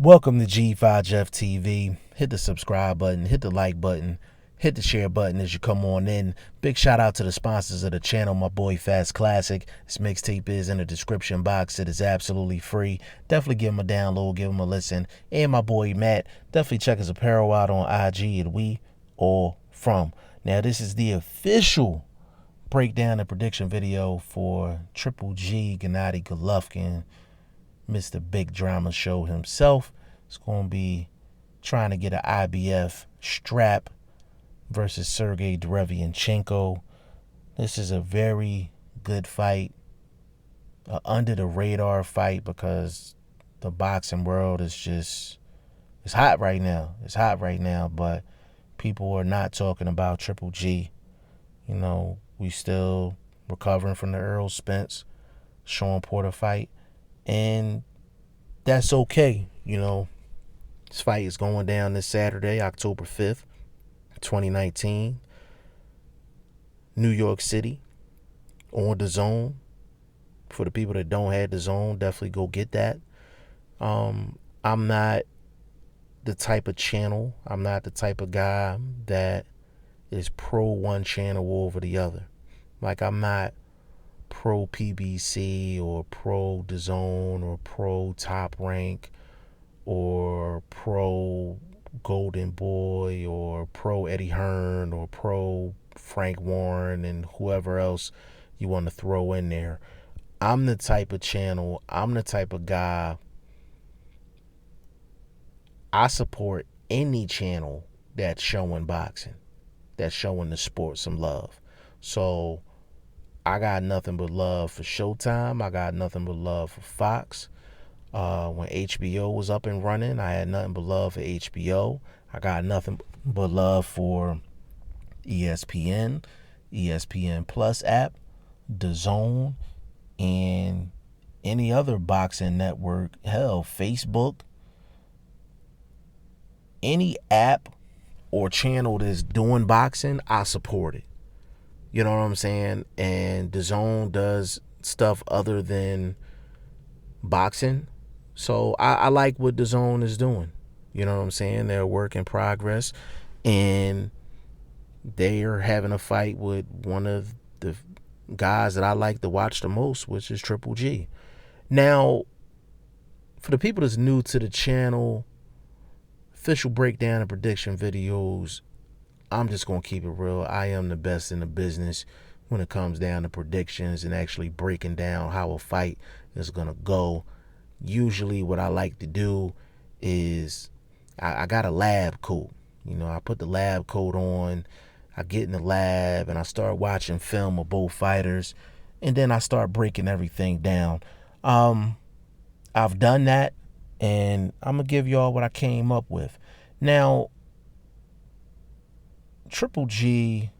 Welcome to G5 Jeff TV. Hit the subscribe button, hit the like button, hit the share button as you come on in. Big shout out to the sponsors of the channel, my boy Fast Classic. This mixtape is in the description box. It is absolutely free. Definitely give him a download, give him a listen. And my boy Matt, definitely check his apparel out on IG at We All From. Now this is the official breakdown and prediction video for Triple G, Gennady Golovkin, Mr. Big Drama Show himself. It's going to be trying to get an IBF strap versus Sergiy Derevyanchenko. This is a very good fight, under the radar fight, because the boxing world is just, it's hot right now. It's hot right now, but people are not talking about Triple G. You know, we still recovering from the Errol Spence, Sean Porter fight. And that's okay. You know, this fight is going down this Saturday, October 5th, 2019. New York City, on the Zone. For the people that don't have the Zone, definitely go get that. I'm not the type of channel, I'm not the type of guy that is pro one channel over the other. Like, I'm not pro PBC or pro DAZN or pro Top Rank or pro Golden Boy or pro Eddie Hearn or pro Frank Warren and whoever else you want to throw in there. I'm the type of channel, I'm the type of guy, I support any channel that's showing boxing, that's showing the sport some love. So I got nothing but love for Showtime. I got nothing but love for Fox. When HBO was up and running, I had nothing but love for HBO. I got nothing but love for ESPN, ESPN Plus app, DAZN, and any other boxing network. Hell, Facebook. Any app or channel that's doing boxing, I support it. You know what I'm saying? And DAZN does stuff other than boxing. So I like what DAZN is doing. You know what I'm saying? They're a work in progress. And they are having a fight with one of the guys that I like to watch the most, which is Triple G. Now, for the people that's new to the channel, official breakdown and prediction videos, I'm just going to keep it real. I am the best in the business when it comes down to predictions and actually breaking down how a fight is going to go. Usually what I like to do is I got a lab coat. You know, I put the lab coat on. I get in the lab and I start watching film of both fighters. And then I start breaking everything down. I've done that. And I'm going to give y'all what I came up with. Now, Triple G,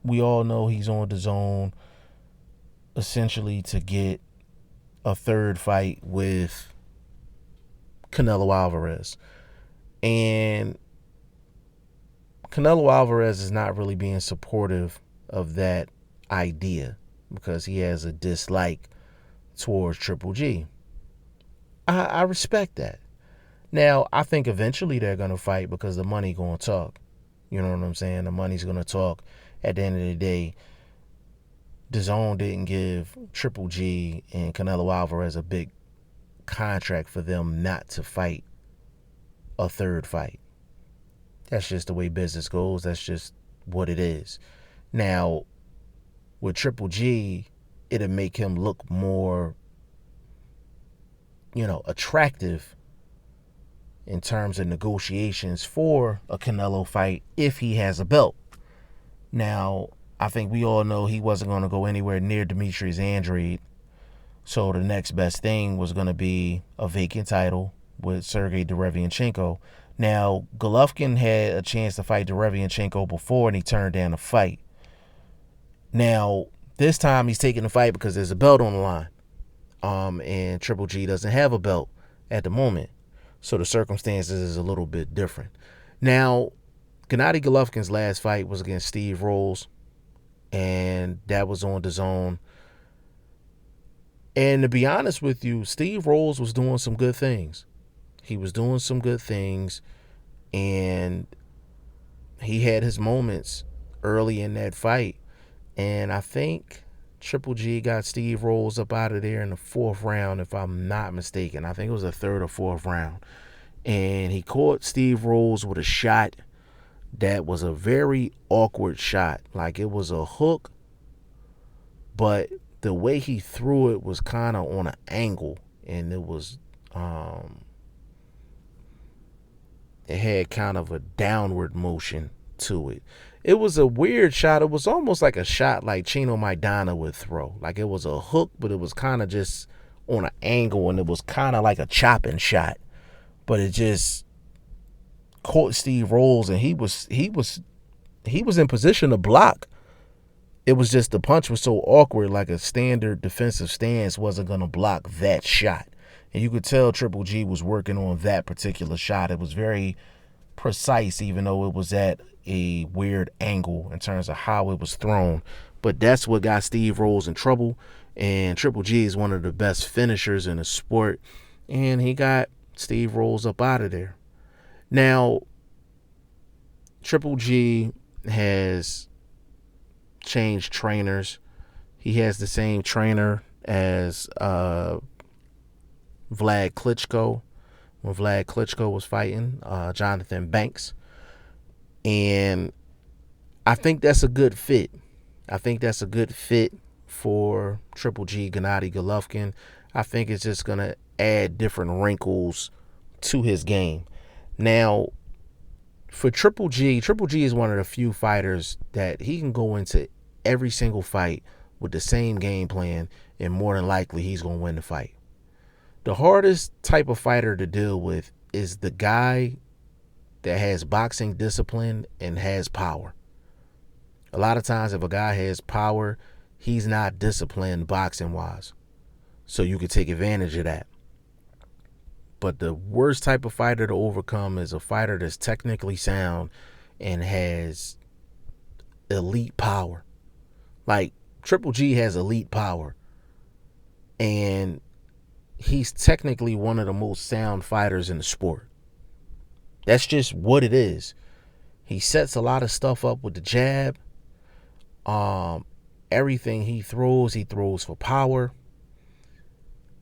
we all know he's on DAZN essentially to get a third fight with Canelo Alvarez. And Canelo Alvarez is not really being supportive of that idea because he has a dislike towards Triple G. I respect that. Now, I think eventually they're going to fight because the money going to talk. You know what I'm saying? The money's going to talk. At the end of the day, DAZN didn't give Triple G and Canelo Alvarez a big contract for them not to fight a third fight. That's just the way business goes. That's just what it is. Now, with Triple G, it'll make him look more, attractive in terms of negotiations for a Canelo fight if he has a belt. Now, I think we all know he wasn't going to go anywhere near Demetrius Andrade. So the next best thing was going to be a vacant title with Sergiy Derevyanchenko. Now, Golovkin had a chance to fight Derevyanchenko before and he turned down the fight. Now, this time he's taking the fight because there's a belt on the line. And Triple G doesn't have a belt at the moment. So the circumstances is a little bit different. Now, Gennady Golovkin's last fight was against Steve Rolls, and that was on DAZN. And to be honest with you, Steve Rolls was doing some good things. He was doing some good things, and he had his moments early in that fight. And I think Triple G got Steve Rolls up out of there in the 4th round, if I'm not mistaken. I think it was the 3rd or 4th round. And he caught Steve Rolls with a shot that was a very awkward shot. Like, it was a hook, but the way he threw it was kind of on an angle, and it had kind of a downward motion to it. It was a weird shot. It was almost like a shot like Chino Maidana would throw. Like, it was a hook, but it was kind of just on an angle, and it was kind of like a chopping shot. But it just caught Steve Rolls, and he was in position to block. It was just the punch was so awkward, like a standard defensive stance wasn't going to block that shot. And you could tell Triple G was working on that particular shot. It was very precise, even though it was at a weird angle in terms of how it was thrown. But that's what got Steve Rolls in trouble. And Triple G is one of the best finishers in the sport. And he got Steve Rolls up out of there. Now, Triple G has changed trainers. He has the same trainer as Vlad Klitschko when Vlad Klitschko was fighting Jonathan Banks. And I think that's a good fit. I think that's a good fit for Triple G, Gennady Golovkin. I think it's just going to add different wrinkles to his game. Now, for Triple G is one of the few fighters that he can go into every single fight with the same game plan, and more than likely he's going to win the fight. The hardest type of fighter to deal with is the guy that has boxing discipline and has power. A lot of times if a guy has power, he's not disciplined boxing-wise. So you could take advantage of that. But the worst type of fighter to overcome is a fighter that's technically sound and has elite power. Like, Triple G has elite power. And he's technically one of the most sound fighters in the sport. That's just what it is. He sets a lot of stuff up with the jab. Everything he throws for power.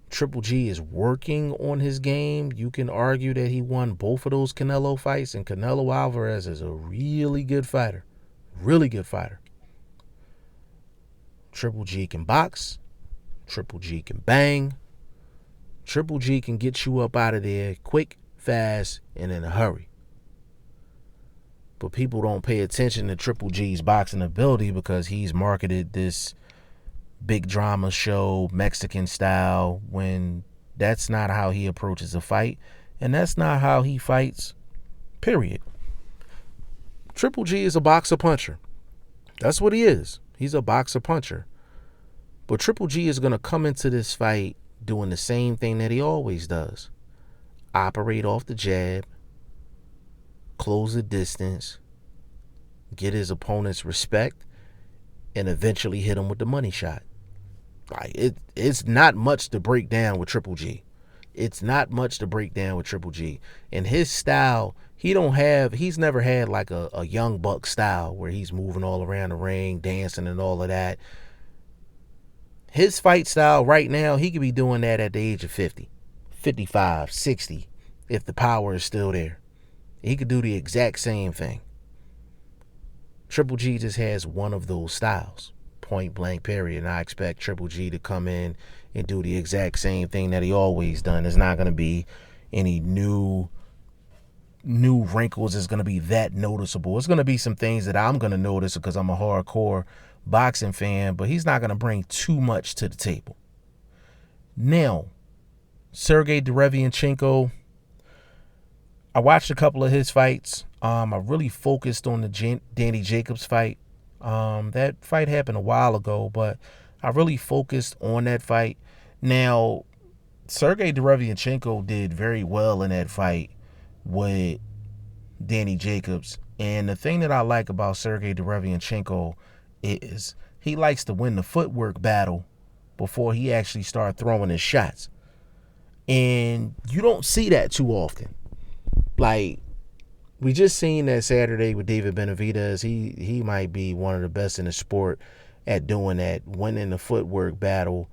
Triple G is working on his game. You can argue that he won both of those Canelo fights, and Canelo Alvarez is a really good fighter. Really good fighter. Triple G can box. Triple G can bang. Triple G can get you up out of there quick, fast, and in a hurry. But people don't pay attention to Triple G's boxing ability because he's marketed this big drama show, Mexican style, when that's not how he approaches a fight, and that's not how he fights, period. Triple G is a boxer puncher. That's what he is. He's a boxer puncher. But Triple G is going to come into this fight doing the same thing that he always does. Operate off the jab, close the distance, get his opponent's respect, and eventually hit him with the money shot. Like, it's not much to break down with Triple G. It's not much to break down with Triple G. And his style, he's never had like a young buck style where he's moving all around the ring, dancing and all of that. His fight style right now, he could be doing that at the age of 50, 55, 60, if the power is still there. He could do the exact same thing. Triple G just has one of those styles, point blank, period. And I expect Triple G to come in and do the exact same thing that he always done. There's not going to be any new wrinkles. It's going to be that noticeable. It's going to be some things that I'm going to notice because I'm a hardcore boxing fan, but he's not going to bring too much to the table. Now, Sergiy Derevyanchenko, I watched a couple of his fights. I really focused on the Danny Jacobs fight. That fight happened a while ago, but I really focused on that fight. Now, Sergiy Derevyanchenko did very well in that fight with Danny Jacobs. And the thing that I like about Sergiy Derevyanchenko is he likes to win the footwork battle before he actually starts throwing his shots. And you don't see that too often. Like, we just seen that Saturday with David Benavidez. He might be one of the best in the sport at doing that, winning the footwork battle.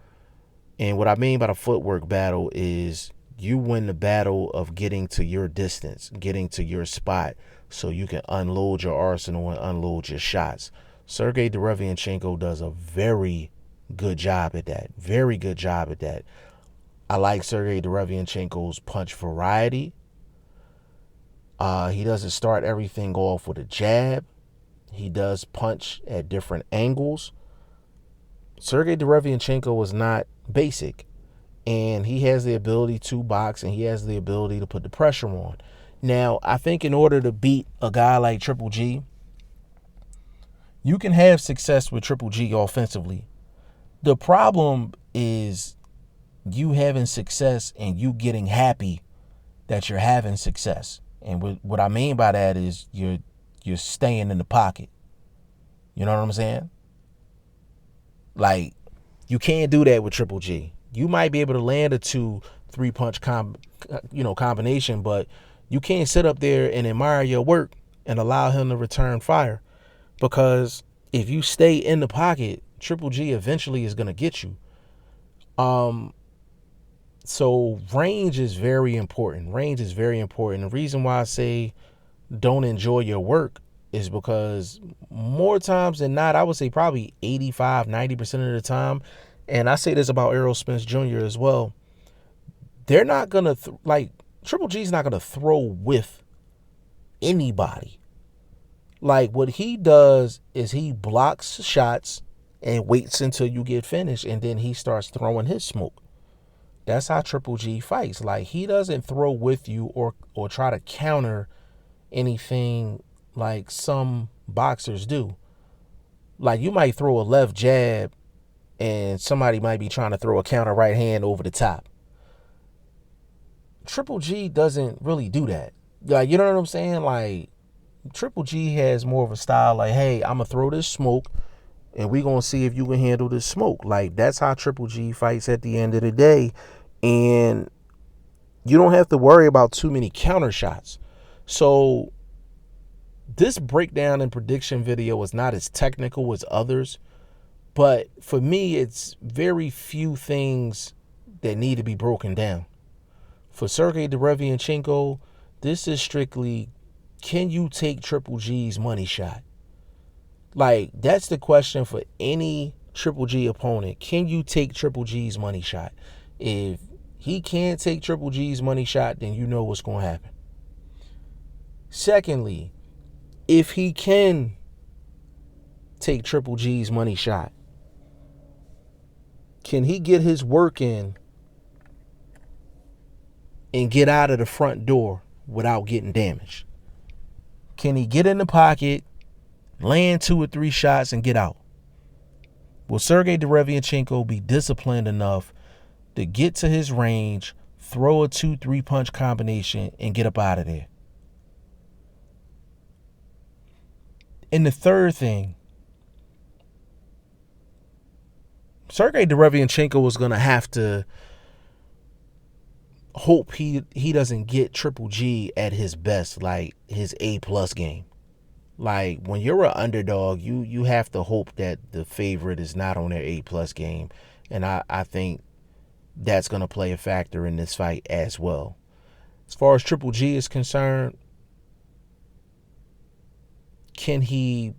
And what I mean by the footwork battle is you win the battle of getting to your distance, getting to your spot, so you can unload your arsenal and unload your shots. Sergiy Derevyanchenko does a very good job at that. Very good job at that. I like Sergiy Derevyanchenko's punch variety. He doesn't start everything off with a jab. He does punch at different angles. Sergiy Derevyanchenko is not basic, and he has the ability to box, and he has the ability to put the pressure on. Now, I think in order to beat a guy like Triple G, you can have success with Triple G offensively. The problem is you having success and you getting happy that you're having success. And what I mean by that is you're staying in the pocket. You know what I'm saying? Like, you can't do that with Triple G. You might be able to land a 2-3 punch combination, but you can't sit up there and admire your work and allow him to return fire. Because if you stay in the pocket, Triple G eventually is going to get you. So range is very important. Range is very important. The reason why I say don't enjoy your work is because more times than not, I would say probably 85, 90% of the time, and I say this about Errol Spence Jr. as well, they're not going to, Triple G's not going to throw with anybody. Like, what he does is he blocks shots and waits until you get finished, and then he starts throwing his smoke. That's how Triple G fights. Like, he doesn't throw with you or try to counter anything like some boxers do. Like, you might throw a left jab and somebody might be trying to throw a counter right hand over the top. Triple G doesn't really do that. Like, you know what I'm saying? Like, Triple G has more of a style like, hey, I'm going to throw this smoke and we're going to see if you can handle this smoke. Like, that's how Triple G fights at the end of the day. And you don't have to worry about too many counter shots. So this breakdown and prediction video is not as technical as others. But for me, it's very few things that need to be broken down. For Sergiy Derevyanchenko, this is strictly, can you take Triple G's money shot? Like, that's the question for any Triple G opponent. Can you take Triple G's money shot? If he can't take Triple G's money shot, then you know what's going to happen. Secondly, if he can take Triple G's money shot, can he get his work in and get out of the front door without getting damaged? Can he get in the pocket, land 2 or 3 shots, and get out? Will Sergiy Derevyanchenko be disciplined enough to get to his range, throw a 2-3 punch combination, and get up out of there? And the third thing, Sergiy Derevyanchenko is going to have to hope he doesn't get Triple G at his best, like his A+ game. Like, when you're an underdog, you have to hope that the favorite is not on their A+ game. And I think that's going to play a factor in this fight as well. As far as Triple G is concerned, can he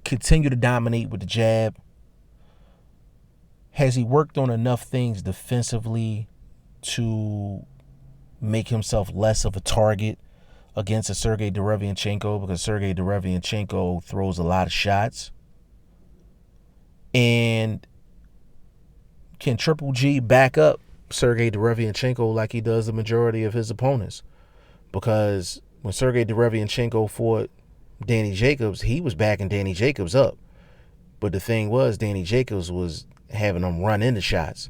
continue to dominate with the jab? Has he worked on enough things defensively to make himself less of a target against a Sergiy Derevyanchenko? Because Sergiy Derevyanchenko throws a lot of shots. And can Triple G back up Sergiy Derevyanchenko like he does the majority of his opponents? Because when Sergiy Derevyanchenko fought Danny Jacobs, he was backing Danny Jacobs up. But the thing was, Danny Jacobs was having him run into shots.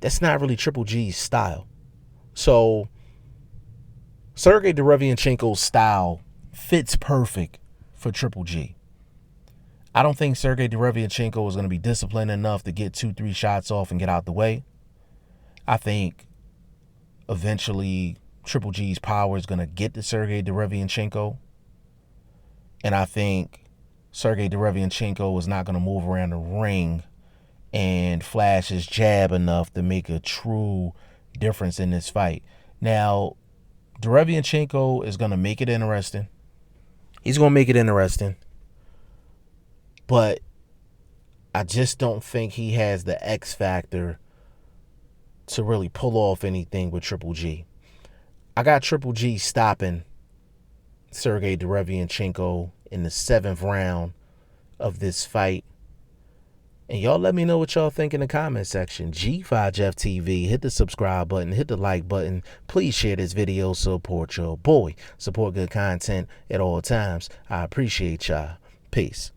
That's not really Triple G's style. So Sergiy Derevyanchenko's style fits perfect for Triple G. I don't think Sergiy Derevyanchenko is going to be disciplined enough to get 2-3 shots off and get out the way. I think eventually Triple G's power is going to get to Sergiy Derevyanchenko. And I think Sergiy Derevyanchenko is not going to move around the ring and flash his jab enough to make a true difference in this fight. Now, Derevyanchenko is going to make it interesting. He's going to make it interesting. But I just don't think he has the X factor to really pull off anything with Triple G. I got Triple G stopping Sergiy Derevyanchenko in the 7th round of this fight. And y'all let me know what y'all think in the comment section. G5Jeff TV, hit the subscribe button, hit the like button. Please share this video, support your boy. Support good content at all times. I appreciate y'all. Peace.